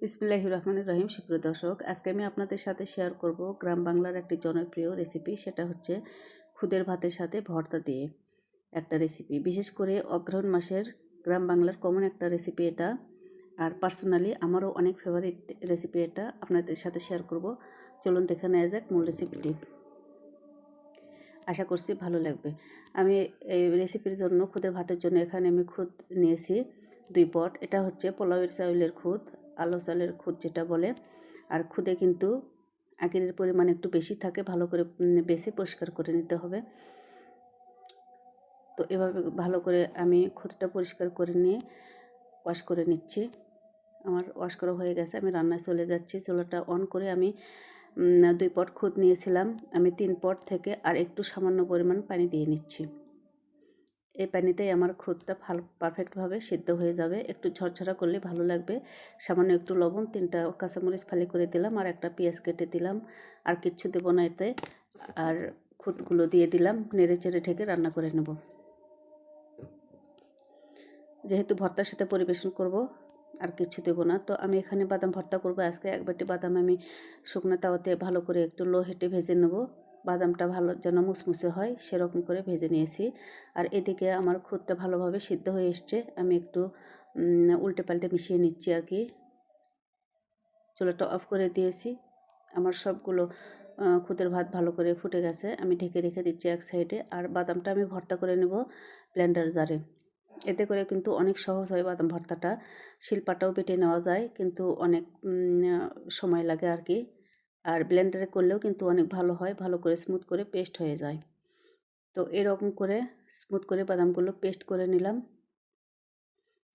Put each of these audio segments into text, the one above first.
বিসমিল্লাহির রহমানির রহিম। সুপ্রিয় দর্শক, আজকে আমি আপনাদের সাথে শেয়ার করব গ্রাম বাংলার একটি জনপ্রিয় রেসিপি। সেটা হচ্ছে খুদের ভাতের সাথে ভর্তা দিয়ে একটা রেসিপি। বিশেষ করে অগ্রহায়ণ মাসের গ্রাম বাংলার কমন একটা রেসিপি এটা। আর পার্সোনালি আমারও অনেক ফেভারিট রেসিপি এটা, আপনাদের সাথে শেয়ার করব। চলুন দেখে নেওয়া যাক মূল রেসিপিটি। আশা করছি ভালো লাগবে। আমি এই রেসিপির জন্য খুদের ভাতের জন্য এখানে আমি খুদ নিয়েছি 2 পট। এটা হচ্ছে পোলাওয়ের চাউলের খুদ, আলো চালের খুদ যেটা বলে। আর খুদে কিন্তু আঁকিরের পরিমাণ একটু বেশি থাকে, ভালো করে বেছে পরিষ্কার করে নিতে হবে। তো এভাবে ভালো করে আমি খুদটা পরিষ্কার করে নিয়ে ওয়াশ করে নিচ্ছি। আমার ওয়াশ করা হয়ে গেছে, আমি রান্নায় চলে যাচ্ছি। চুলাটা অন করে আমি 2 পট খুদ নিয়েছিলাম, আমি 3 পট থেকে আর একটু সামান্য পরিমাণ পানি দিয়ে নিচ্ছি। এই পানিতেই আমার খুদটা পারফেক্টভাবে সিদ্ধ হয়ে যাবে। একটু ঝরঝরা করলে ভালো লাগবে। সামান্য একটু লবণ, 3টা কাঁচামরিচ ফালি করে দিলাম, আর একটা পেঁয়াজ কেটে দিলাম। আর কিচ্ছু দেবো না এতে। আর খুদগুলো দিয়ে দিলাম, নেড়ে চেড়ে ঢেকে রান্না করে নেব। যেহেতু ভর্তার সাথে পরিবেশন করব, আর কিছু দেবো না। তো আমি এখানে বাদাম ভর্তা করব আজকে। 1 বাটি বাদাম আমি শুকনো তাওয়াতে ভালো করে একটু লো হিটে ভেজে নেব। বাদামটা ভালো যেন মুসমুসে হয় সেরকম করে ভেজে নিয়েছি। আর এদিকে আমার খুদটা ভালোভাবে সিদ্ধ হয়ে এসছে। আমি একটু উল্টে পাল্টে মিশিয়ে নিচ্ছি আর কি। চুলাটা অফ করে দিয়েছি। আমার সবগুলো খুদের ভাত ভালো করে ফুটে গেছে। আমি ঢেকে রেখে দিচ্ছি এক সাইডে। আর বাদামটা আমি ভর্তা করে নেব ব্লেন্ডার জারে। এতে করে কিন্তু অনেক সহজ হয় বাদাম ভর্তাটা। শিলপাটাও বেটে নেওয়া যায়, কিন্তু অনেক সময় লাগে আর কি। আর ব্লেন্ডারে করলেও কিন্তু অনেক ভালো হয়, ভালো করে স্মুথ করে পেস্ট হয়ে যায়। তো এরকম করে স্মুথ করে বাদামগুলো পেস্ট করে নিলাম,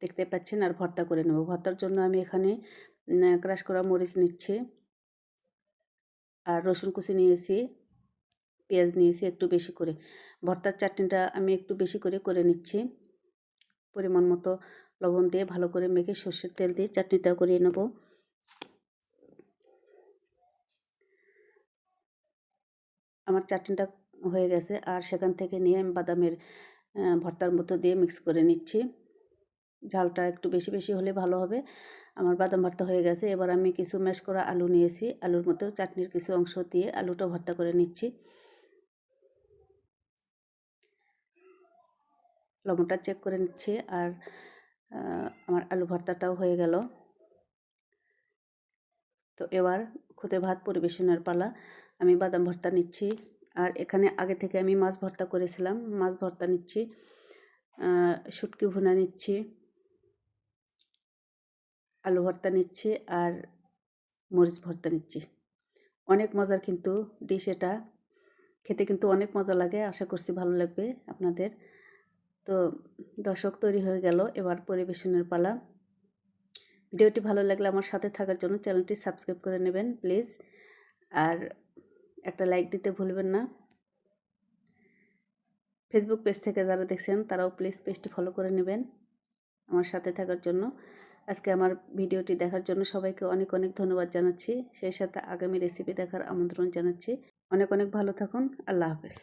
দেখতে পাচ্ছেন। আর ভর্তা করে নেব। ভর্তার জন্য আমি এখানে ক্রাশ করা মরিচ নিচ্ছি, আর রসুন কুচি নিয়েছি, পেঁয়াজ নিয়েছি একটু বেশি করে। ভর্তার চাটনিটা আমি একটু বেশি করে করে নিচ্ছি। পরিমাণ মতো লবণ দিয়ে ভালো করে মেখে সর্ষের তেল দিয়ে চাটনিটা করিয়ে নেব। আমার চাটনিটা হয়ে গেছে। আর সেখান থেকে নিয়ে আমি বাদামের ভর্তার মতো দিয়ে মিক্স করে নিচ্ছি। ঝালটা একটু বেশি বেশি হলে ভালো হবে। আমার বাদাম ভর্তা হয়ে গেছে। এবার আমি কিছু ম্যাশ করা আলু নিয়েছি, আলুর মধ্যেও চাটনির কিছু অংশ দিয়ে আলুটা ভর্তা করে নিচ্ছি। লবণটা চেক করে নিচ্ছি। আর আমার আলু ভর্তাটাও হয়ে গেল। তো এবার খুদে ভাত পরিবেশনের পালা। আমি বাদাম ভর্তা নিচ্ছি। আর এখানে আগে থেকে আমি মাছ ভর্তা করেছিলাম, মাছ ভর্তা নিচ্ছি। শুটকি ভুনা নিচ্ছি, আলু ভর্তা নিচ্ছি, আর মরিচ ভর্তা নিচ্ছি। অনেক মজার কিন্তু ডিশ এটা, খেতে কিন্তু অনেক মজা লাগে। আশা করছি ভালো লাগবে আপনাদের। তো দর্শক, তৈরি হয়ে গেল, এবার পরিবেশনের পালা। ভিডিওটি ভালো লাগলে আমার সাথে থাকার জন্য চ্যানেলটি সাবস্ক্রাইব করে নেবেন প্লিজ। আর একটা লাইক দিতে ভুলবেন না। ফেসবুক পেজ থেকে যারা দেখছেন তারাও প্লিজ পেজটি ফলো করে নেবেন আমার সাথে থাকার জন্য। আজকে আমার ভিডিওটি দেখার জন্য সবাইকে অনেক অনেক ধন্যবাদ জানাচ্ছি। সেই সাথে আগামী রেসিপি দেখার আমন্ত্রণ জানাচ্ছি। অনেক অনেক ভালো থাকুন। আল্লাহ হাফেজ।